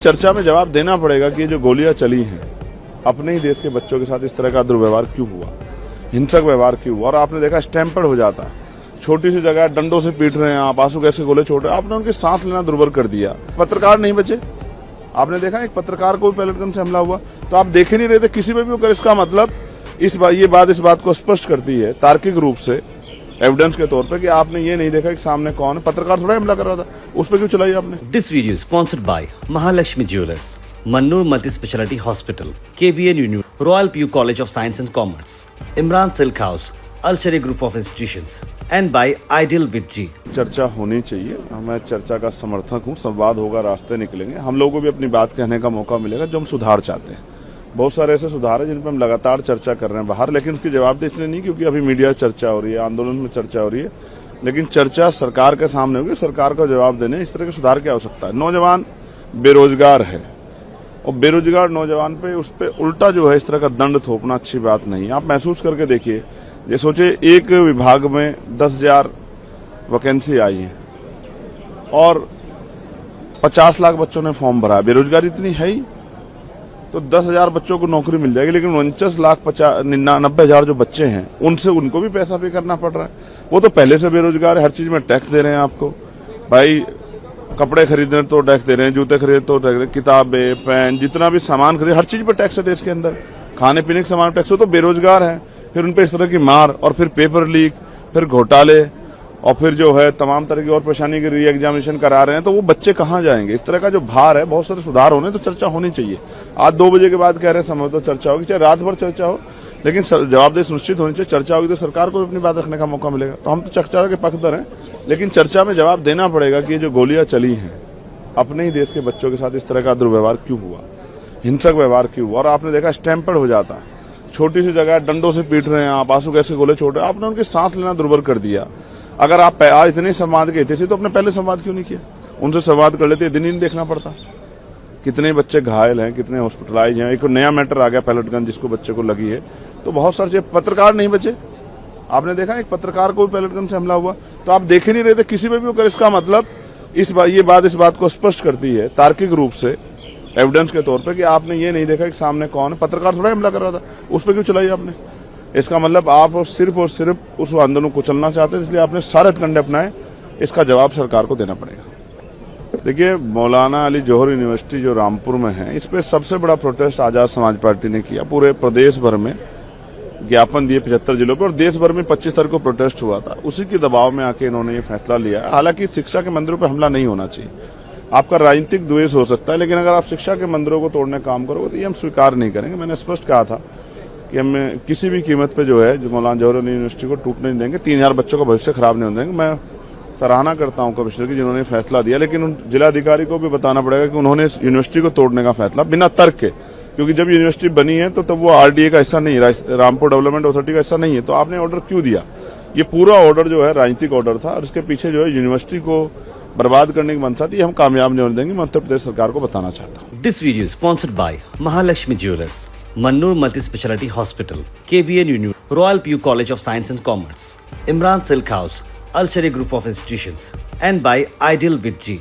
चर्चा में जवाब देना पड़ेगा कि ये जो गोलियां चली हैं अपने ही देश के बच्चों के साथ इस तरह का दुर्व्यवहार क्यों हुआ, हिंसक व्यवहार क्यों हुआ। और आपने देखा स्टैम्पर्ड हो जाता है, छोटी सी जगह डंडों से पीट रहे हैं आप, आंसू गैस के गोले छोड़ रहे हैं, आपने उनकी सांस लेना दुर्भर कर दिया। पत्रकार नहीं बचे, आपने देखा एक पत्रकार को भी पैलेट गन से हमला हुआ, तो आप देख ही नहीं रहे थे किसी पे भी होकर। इसका मतलब ये बात को स्पष्ट करती है तार्किक रूप से एविडेंस के तौर पे कि आपने ये नहीं देखा कि सामने कौन है, पत्रकार थोड़ा हमला कर रहा था, उस पर क्यों चलाई आपने। This video is sponsored by Mahalakshmi Jewelers, Mannur Multi Speciality Hospital, KBN Union, Royal PU College of Science and Commerce, Imran Silk House, Al-Shari Group of Institutions, and by Ideal with G. चर्चा होनी चाहिए, मैं चर्चा का समर्थक हूँ, संवाद होगा, रास्ते निकलेंगे, हम लोगों को भी अपनी बात कहने का मौका मिलेगा जो हम सुधार चाहते हैं। बहुत सारे ऐसे सुधार है जिन पर हम लगातार चर्चा कर रहे हैं बाहर, लेकिन उसकी जवाबदेही इसलिए नहीं क्योंकि अभी मीडिया चर्चा हो रही है, आंदोलन में चर्चा हो रही है, लेकिन चर्चा सरकार के सामने होगी, सरकार को जवाब देने इस तरह के सुधार की आवश्यकता है। नौजवान बेरोजगार है और बेरोजगार नौजवान पे उस पर उल्टा जो है इस तरह का दंड थोपना अच्छी बात नहीं है। आप महसूस करके देखिए, ये सोचे एक विभाग में 10,000 वैकेंसी आई है और 50 लाख बच्चों ने फॉर्म भरा, बेरोजगारी इतनी है ही, तो 10,000 बच्चों को नौकरी मिल जाएगी, लेकिन 49,99,000 जो बच्चे हैं उनको भी पैसा पे करना पड़ रहा है। वो तो पहले से बेरोजगार है, हर चीज में टैक्स दे रहे हैं आपको, भाई कपड़े खरीदने तो टैक्स दे रहे हैं, जूते खरीदने तो टैक्स, किताबें, पेन, जितना भी सामान खरीदे हर चीज पर टैक्स है देश के अंदर, खाने पीने के सामान टैक्स हो, तो बेरोजगार है। फिर उनपे इस तरह की मार और फिर पेपर लीक, फिर घोटाले और फिर जो है तमाम तरह की और परेशानी की री एग्जामिनेशन करा रहे हैं, तो वो बच्चे कहाँ जाएंगे। इस तरह का जो भार है, बहुत सारे सुधार होने, तो चर्चा होनी चाहिए। आज 2 बजे के बाद कह रहे हैं समय तो चर्चा होगी, चाहे रात भर चर्चा हो, लेकिन जवाबदेही सुनिश्चित होनी चाहिए। चर्चा होगी तो सरकार को भी अपनी बात रखने का मौका मिलेगा। तो हम तो चर्चा के पक्षधर हैं, लेकिन चर्चा में जवाब देना पड़ेगा कि ये जो गोलियां चली हैं अपने ही देश के बच्चों के साथ इस तरह का दुर्व्यवहार क्यों हुआ, हिंसक व्यवहार क्यों हुआ। और आपने देखा स्टैम्पर्ड हो जाता है, छोटी सी जगह डंडों से पीट रहे हैं आप, आंसू गैस के गोले छोड़ रहे हैं, आपने उनकी सांस लेना दुर्भर कर दिया। अगर आप आज इतने संवाद के थे तो अपने पहले संवाद क्यों नहीं किया, उनसे संवाद कर लेते, दिन ही नहीं देखना पड़ता। कितने बच्चे घायल हैं, कितने हॉस्पिटलाइज हैं, एक नया मैटर आ गया पैलेट गन जिसको बच्चे को लगी है, तो बहुत सारे पत्रकार नहीं बचे। आपने देखा एक पत्रकार को भी पैलेट गन से हमला हुआ, तो आप देख ही नहीं रहे थे किसी पे भी होकर। इसका मतलब ये बात को स्पष्ट करती है तार्किक रूप से एविडेंस के तौर पे कि आपने ये नहीं देखा कि सामने कौन है, पत्रकार थोड़ा हमला कर रहा था, उस पर क्यों चलाई आपने। इसका मतलब आप और सिर्फ उस आंदोलन को चलना चाहते हैं, इसलिए आपने सारे हथकंडे अपनाए। इसका जवाब सरकार को देना पड़ेगा। देखिए, मौलाना अली जौहर यूनिवर्सिटी जो रामपुर में है, इस पे सबसे बड़ा प्रोटेस्ट आजाद समाज पार्टी ने किया। पूरे प्रदेश भर में ज्ञापन दिए 75 जिलों पर, और देश भर में 25 तारीख को प्रोटेस्ट हुआ था। उसी के दबाव में आके इन्होंने ये फैसला लिया। हालांकि शिक्षा के मंदिरों पर हमला नहीं होना चाहिए, आपका राजनीतिक द्वेष हो सकता है, लेकिन अगर आप शिक्षा के मंदिरों को तोड़ने का काम करोगे तो ये हम स्वीकार नहीं करेंगे। मैंने स्पष्ट कहा था कि हम किसी भी कीमत पे जो है जो मौलाना जौहर यूनिवर्सिटी को टूटने नहीं देंगे, 3,000 बच्चों का भविष्य खराब नहीं होने देंगे। मैं सराहना करता हूं कमिश्नर की जिन्होंने फैसला दिया, लेकिन उन जिलाधिकारी को भी बताना पड़ेगा कि उन्होंने यूनिवर्सिटी को तोड़ने का फैसला बिना तर्क के, क्योंकि जब यूनिवर्सिटी बनी है तो तब वो आरडीए का हिस्सा नहीं है, रामपुर डेवलपमेंट अथॉरिटी का हिस्सा नहीं है, तो आपने ऑर्डर क्यों दिया। ये पूरा ऑर्डर जो है राजनीतिक ऑर्डर था और इसके पीछे जो है यूनिवर्सिटी को बर्बाद करने की मंशा थी। हम कामयाब नहीं होने देंगे, मैं उत्तर प्रदेश सरकार को बताना चाहता हूँ। This video is sponsored by Mahalakshmi Jewelers, Mannur Multi Speciality Hospital, KBN Union, Royal PU College of Science and Commerce, Imran Silk House, Al-Shari Group of Institutions, and by Ideal with G.